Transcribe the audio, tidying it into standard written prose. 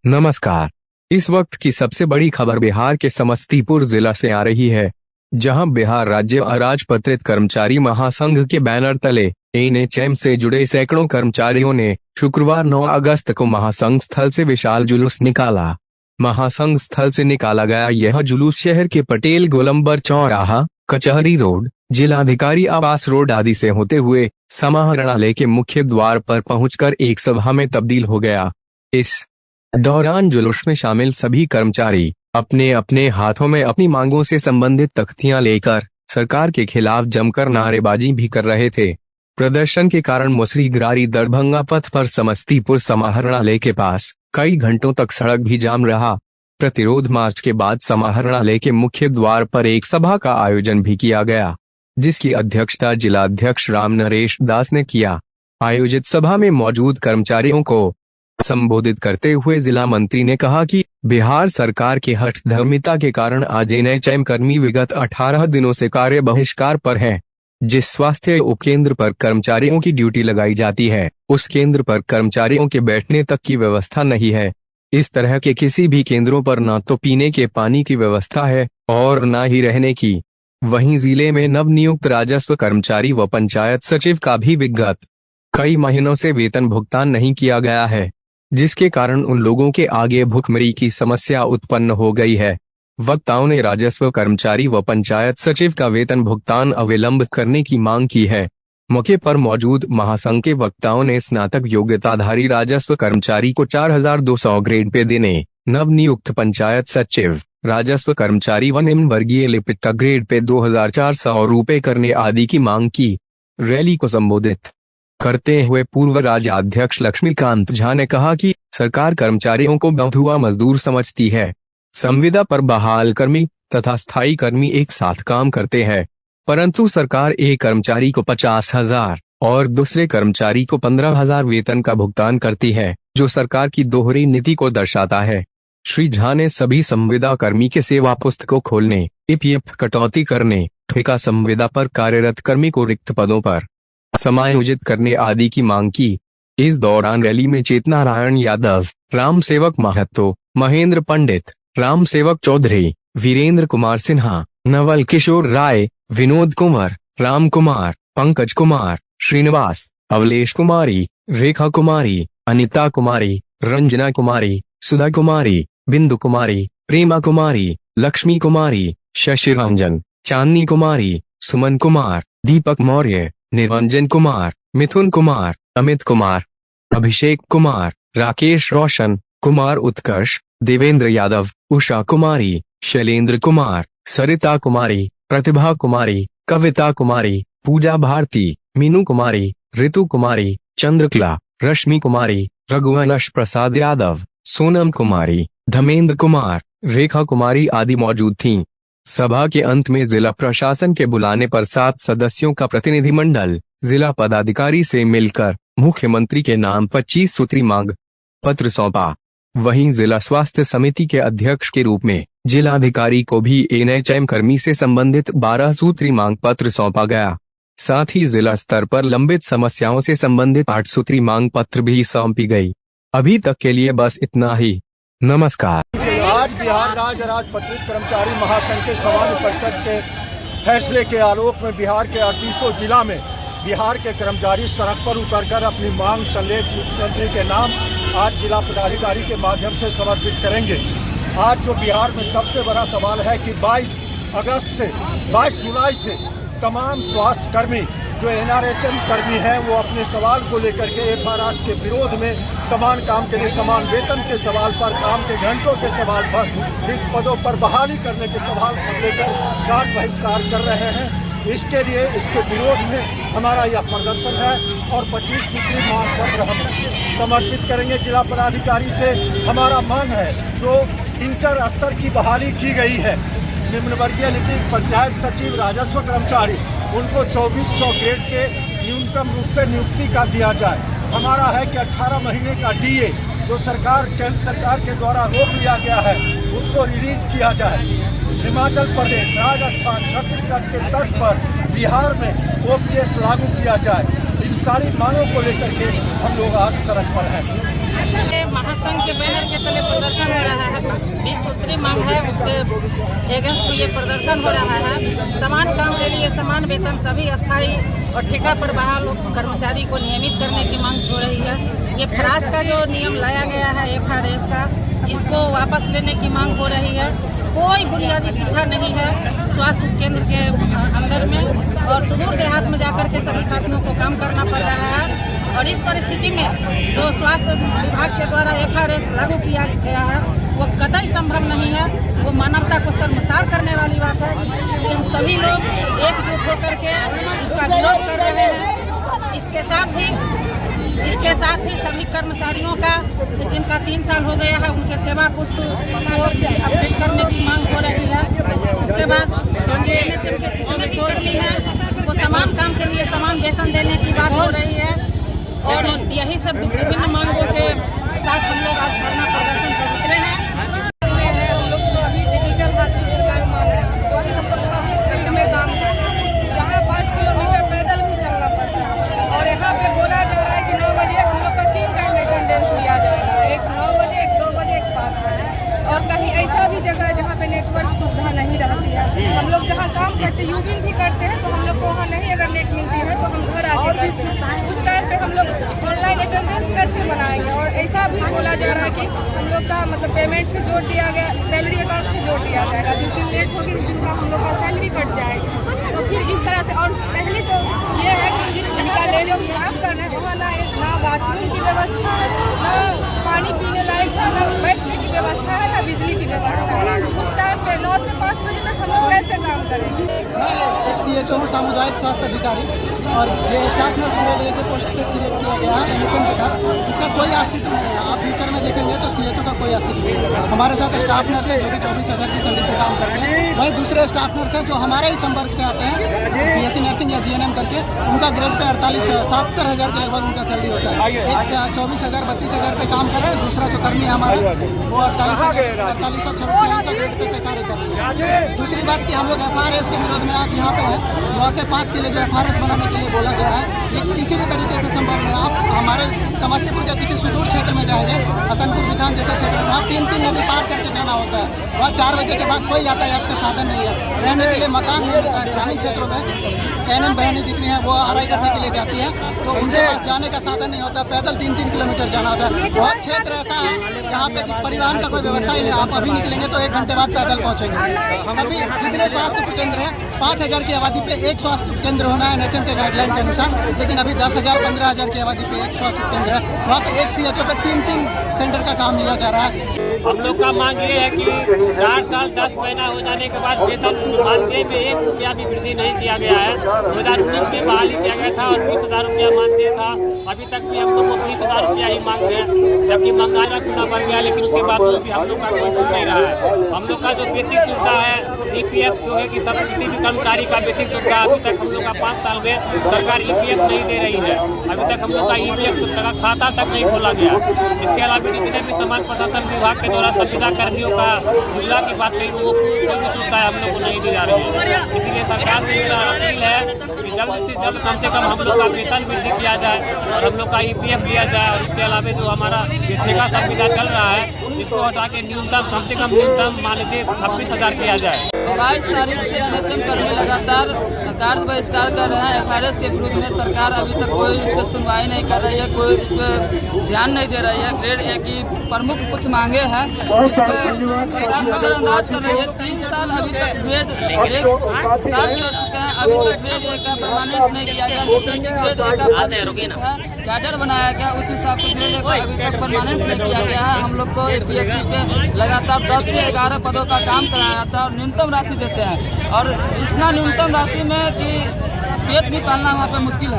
नमस्कार। इस वक्त की सबसे बड़ी खबर बिहार के समस्तीपुर जिला से आ रही है, जहां बिहार राज्य अराजपत्रित कर्मचारी महासंघ के बैनर तले एनएचएम से जुड़े सैकड़ों कर्मचारियों ने शुक्रवार 9 अगस्त को महासंघ स्थल से विशाल जुलूस निकाला। महासंघ स्थल से निकाला गया यह जुलूस शहर के पटेल गोलंबर चौराहा, कचहरी रोड, जिलाधिकारी आवास रोड आदि से होते हुए समाहरणालय के मुख्य द्वार पर पहुंचकर एक सभा में तब्दील हो गया। इस दौरान जुलूस में शामिल सभी कर्मचारी अपने अपने हाथों में अपनी मांगों से संबंधित तख्तियां लेकर सरकार के खिलाफ जमकर नारेबाजी भी कर रहे थे। प्रदर्शन के कारण मुसरीगरारी दरभंगा पथ पर समस्तीपुर समाहरणालय के पास कई घंटों तक सड़क भी जाम रहा। प्रतिरोध मार्च के बाद समाहरणालय के मुख्य द्वार पर एक सभा का आयोजन भी किया गया, जिसकी अध्यक्षता जिलाध्यक्ष राम नरेश दास ने किया। आयोजित सभा में मौजूद कर्मचारियों को संबोधित करते हुए जिला मंत्री ने कहा कि बिहार सरकार की हठधर्मिता के कारण आज एनएचएम कर्मी विगत 18 दिनों से कार्य बहिष्कार पर हैं। जिस स्वास्थ्य उपकेंद्र पर कर्मचारियों की ड्यूटी लगाई जाती है, उस केंद्र पर कर्मचारियों के बैठने तक की व्यवस्था नहीं है। इस तरह के किसी भी केंद्रों पर न तो पीने के पानी की व्यवस्था है और न ही रहने की। वहीं जिले में नवनियुक्त राजस्व कर्मचारी व पंचायत सचिव का भी विगत कई महीनों से वेतन भुगतान नहीं किया गया है, जिसके कारण उन लोगों के आगे भुखमरी की समस्या उत्पन्न हो गई है। वक्ताओं ने राजस्व कर्मचारी व पंचायत सचिव का वेतन भुगतान अविलंब करने की मांग की है। मौके पर मौजूद महासंघ के वक्ताओं ने स्नातक योग्यताधारी राजस्व कर्मचारी को 4200 ग्रेड पे देने, नवनियुक्त पंचायत सचिव, राजस्व कर्मचारी व निम्न वर्गीय लिपिक ग्रेड पे 2400 रुपए करने आदि की मांग की। रैली को संबोधित करते हुए पूर्व राज्याध्यक्ष लक्ष्मीकांत झा ने कहा कि सरकार कर्मचारियों को बंधुआ मजदूर समझती है। संविदा पर बहाल कर्मी तथा स्थायी कर्मी एक साथ काम करते हैं, परंतु सरकार एक कर्मचारी को 50,000 और दूसरे कर्मचारी को 15,000 वेतन का भुगतान करती है, जो सरकार की दोहरी नीति को दर्शाता है। श्री झा ने सभी संविदा कर्मी के सेवा पुस्तकों खोलने, ईपीएफ कटौती करने, ठेका संविदा पर कार्यरत कर्मी को रिक्त पदों पर समायोजित करने आदि की मांग की। इस दौरान रैली में चेतनारायण यादव, राम सेवक महतो, महेंद्र पंडित, राम सेवक चौधरी, वीरेंद्र कुमार सिन्हा, नवल किशोर राय, विनोद कुंवर, राम कुमार, पंकज कुमार, श्रीनिवास, अवलेश कुमारी, रेखा कुमारी, अनिता कुमारी, रंजना कुमारी, सुधा कुमारी, बिंदु कुमारी, प्रेमा कुमारी, लक्ष्मी कुमारी, शशि रंजन, चांदनी कुमारी, सुमन कुमार, दीपक मौर्य, निरंजन कुमार, मिथुन कुमार, अमित कुमार, अभिषेक कुमार, राकेश रोशन, कुमार उत्कर्ष, देवेंद्र यादव, उषा कुमारी, शैलेंद्र कुमार, सरिता कुमारी, प्रतिभा कुमारी, कविता कुमारी, पूजा भारती, मीनू कुमारी, ऋतु कुमारी, चंद्रकला, रश्मि कुमारी, रघुवंश प्रसाद यादव, सोनम कुमारी, धर्मेंद्र कुमार, रेखा कुमारी आदि मौजूद थीं। सभा के अंत में जिला प्रशासन के बुलाने पर 7 सदस्यों का प्रतिनिधिमंडल जिला पदाधिकारी से मिलकर मुख्यमंत्री के नाम 25 सूत्री मांग पत्र सौंपा। वहीं जिला स्वास्थ्य समिति के अध्यक्ष के रूप में जिलाधिकारी को भी एनएचएम कर्मी से संबंधित 12 सूत्री मांग पत्र सौंपा गया। साथ ही जिला स्तर पर लंबित समस्याओं से संबंधित 8 सूत्री मांग पत्र भी सौंपी गई। अभी तक के लिए बस इतना ही। नमस्कार। आज बिहार राज्य अराजपत्रित कर्मचारी महासंघ के सामान्य परिषद के फैसले के आलोक में बिहार के 38 जिला में बिहार के कर्मचारी सड़क पर उतरकर अपनी मांग संलेख मुख्यमंत्री के नाम आज जिला पदाधिकारी के माध्यम से समर्पित करेंगे। आज जो बिहार में सबसे बड़ा सवाल है कि 22 जुलाई से तमाम स्वास्थ्य कर्मी जो एनआरएचएम कर्मी हैं वो अपने सवाल को लेकर के एफआरएस के विरोध में समान काम के लिए समान वेतन के सवाल पर, काम के घंटों के सवाल पर, रिक्त पदों पर बहाली करने के सवाल को लेकर कार्य बहिष्कार कर रहे हैं। इसके लिए इसके विरोध में हमारा यह प्रदर्शन है और 25 सूत्री मांग पत्र हम समर्पित करेंगे जिला पदाधिकारी से। हमारा मांग है जो इंटर स्तर की बहाली की गई है, निम्न वर्गीय लिपिक, पंचायत सचिव, राजस्व कर्मचारी, उनको 2400 ग्रेड के न्यूनतम रूप से नियुक्ति का दिया जाए। हमारा है कि 18 महीने का डीए जो केंद्र सरकार के द्वारा रोक लिया गया है उसको रिलीज किया जाए। हिमाचल प्रदेश, राजस्थान, छत्तीसगढ़ के तट पर बिहार में ओपीएस लागू किया जाए। इन सारी मांगों को लेकर के हम लोग आज सड़क पर हैं। महासंघ के बैनर के तले प्रदर्शन हो रहा है। 20 सूत्री मांग है, उसके अगेंस्ट में ये प्रदर्शन हो रहा है। समान काम के लिए समान वेतन, सभी अस्थायी और ठेका पर बहाल कर्मचारी को नियमित करने की मांग हो रही है। ये फराज का जो नियम लाया गया है FRS का, इसको वापस लेने की मांग हो रही है। कोई बुनियादी सुविधा नहीं है स्वास्थ्य केंद्र के अंदर में, और सुदूर देहात में जाकर के सभी साथियों को काम करना पड़ रहा है। और इस परिस्थिति में जो स्वास्थ्य विभाग के द्वारा FRS लागू किया गया है वो कतई संभव नहीं है। वो मानवता को शर्मसार करने वाली बात है। इसलिए हम सभी लोग एकजुट होकर के इसका विरोध कर रहे हैं। इसके साथ ही सभी कर्मचारियों का जिनका 3 साल हो गया है उनके सेवा पुस्तक अपडेट करने की मांग हो रही है। उसके बाद NHM के जितने भी कर्मी हैं उनको समान काम के लिए समान वेतन देने की बात हो रही है। और यही सब विभिन्न मांगों के साथ हम लोग आज धरना प्रदर्शन कर उतरे हैं। हम लोग तो अभी डिजिटल हाजिरी सरकार मांग रहे हैं, क्योंकि हम लोग काफी फील्ड में काम यहाँ 5 किलोमीटर पैदल भी चलना पड़ता है। और यहाँ पे बोला जा रहा है कि 9 बजे हम लोग का 3 टाइम अटेंडेंस लिया जाएगा, एक 9 बजे, एक 2 बजे, एक 5 बजे। और कहीं ऐसा भी जगह है जहाँ पे नेटवर्क सुविधा नहीं रहती है। हम लोग जहाँ काम करते यूबिंग भी करते हैं तो हम लोग को वहाँ नहीं अगर नेट मिलती है तो हम घर आके करते हैं। उस टाइम पे हम लोग ऑनलाइन अटेंडेंस कैसे बनाएंगे? और ऐसा भी बोला जा रहा है कि हम लोग का मतलब पेमेंट से जोड़ दिया गया, सैलरी अकाउंट से जोड़ दिया जाएगा। जिस दिन लेट होगी उस दिन का हम लोग का सैलरी कट जाएगी। तो फिर इस तरह से, और पहले तो ये है कि जिस तरीका ले लोग काम करना है वहाँ ना बाथरूम की व्यवस्था, ना पानी पीने लायक, ना बैठने की व्यवस्था है, ना बिजली की व्यवस्था है। उस टाइम पे 9 से 5 बजे तक हम लोग कैसे काम करेंगे? एक CHO हूँ, सामुदायिक स्वास्थ्य अधिकारी, और ये स्टाफ नर्स ग्रेड A के पोस्ट से क्रिएट किया गया है NHM के तहत। इसका कोई अस्तित्व नहीं है। आप फ्यूचर में देखेंगे तो CHO का कोई अस्तित्व नहीं है। हमारे साथ स्टाफ नर्स है जो कि 24,000 की सैलरी पे काम करते हैं। वहीं दूसरे स्टाफ नर्स है जो हमारे ही संपर्क से आते हैं, BSc नर्सिंग या GNM करके, उनका ग्रेड पे 70,000 के लगभग उनका सैलरी होता है। एक 24,000 32,000 पे काम कर रहे हैं, दूसरा जो कर्मी है हमारा वो 48,000 ग्रेड पे कार्य कर रहे हैं। दूसरी बात कि हम लोग FRS के विरोध में आज यहाँ पे है। 9 से 5 के लिए जो FRS बनाने के लिए बोला गया है, ये किसी भी तरीके से संभव नहीं। आप हमारे समस्तीपुर के किसी सुदूर क्षेत्र में जाएंगे, हसनपुर विधान जैसे क्षेत्र में, वहाँ 3 नदी पार करके जाना होता है। वहाँ 4 बजे के बाद कोई यातायात का साधन नहीं है, रहने के लिए मकान नहीं मिलता है। ग्रामीण क्षेत्रों में NM बहनें जितनी हैं वो RI करने के लिए जाती है तो उनके पास जाने का साधन नहीं होता, पैदल 3-3 किलोमीटर जाना होता है। बहुत क्षेत्र ऐसा है जहाँ पे परिवहन का कोई व्यवस्था ही नहीं। आप अभी निकलेंगे तो 1 घंटे बाद पैदल पहुँचेंगे। सभी जितने स्वास्थ्य केंद्र हैं, 5,000 की आबादी पे एक स्वास्थ्य केंद्र होना है NHM के गाइडलाइन के अनुसार, लेकिन अभी 10,000 15,000 की आबादी पे एक स्वास्थ्य केंद्र है। वहाँ पे एक CHO पे 3 सेंटर का काम लिया जा रहा है। हम लोग का मांग ये है कि 4 साल 10 महीना हो जाने के बाद वेतन मानदेय में 1 रुपया भी वृद्धि नहीं किया गया है। 2019 में बहाली किया गया था और 20,000 रुपया मानदेय था। अभी तक भी हम लोग को 20,000 रुपया ही मांग रहे हैं, जबकि महंगाई का गुना बढ़ गया, लेकिन उसके बावजूद भी हम लोग का कोई सुन नहीं रहा है। हम लोग का जो बेसिक सुविधा है EPF जो है कि सब किसी भी कर्मचारी का बेसिक सुविधा, अभी तक हम लोग का 5 साल में सरकार EPF नहीं दे रही है। अभी तक हम लोग का EPF का खाता तक नहीं खोला गया। इसके अलावा जितने भी समाज प्रशासन विभाग के द्वारा संविदा कर्मियों का सुविधा की बात कही, वो कोई भी सुविधा हम लोग को नहीं दी जा रही है। इसीलिए सरकार से मेरा अपील है कि जल्द से जल्द कम से कम हम लोग का वेतन वृद्धि किया जाए और हम लोग का EPF दिया जाए। और इसके अलावा जो हमारा ठेका संविदा चल रहा है इसको हटा के न्यूनतम कम से कम न्यूनतम मानदेय 26,000 किया जाए। 22 तारीख से NHM कर्मी लगातार कार्य बहिष्कार कर रहे हैं FRS के विरुद्ध में। सरकार अभी तक कोई इस पर सुनवाई नहीं कर रही है, कोई इस पर ध्यान नहीं दे रही है। ग्रेड A की प्रमुख कुछ मांगे हैं सरकार नजरअंदाज कर रही है। 3 साल अभी तक ग्रेड A कार्य कर चुके हैं, अभी तक ग्रेड A का परमानेंट नहीं किया गया। जिसमें कि ग्रेड A का कैडर बनाया गया, उस हिसाब से ग्रेड A को अभी तक परमानेंट नहीं किया गया है। हम लोग को APSC पे लगातार 10 से 11 पदों का काम कराया जाता है और न्यूनतम राशि देते हैं, और इतना न्यूनतम राशि में कि पेट भी पालना वहाँ पे मुश्किल है।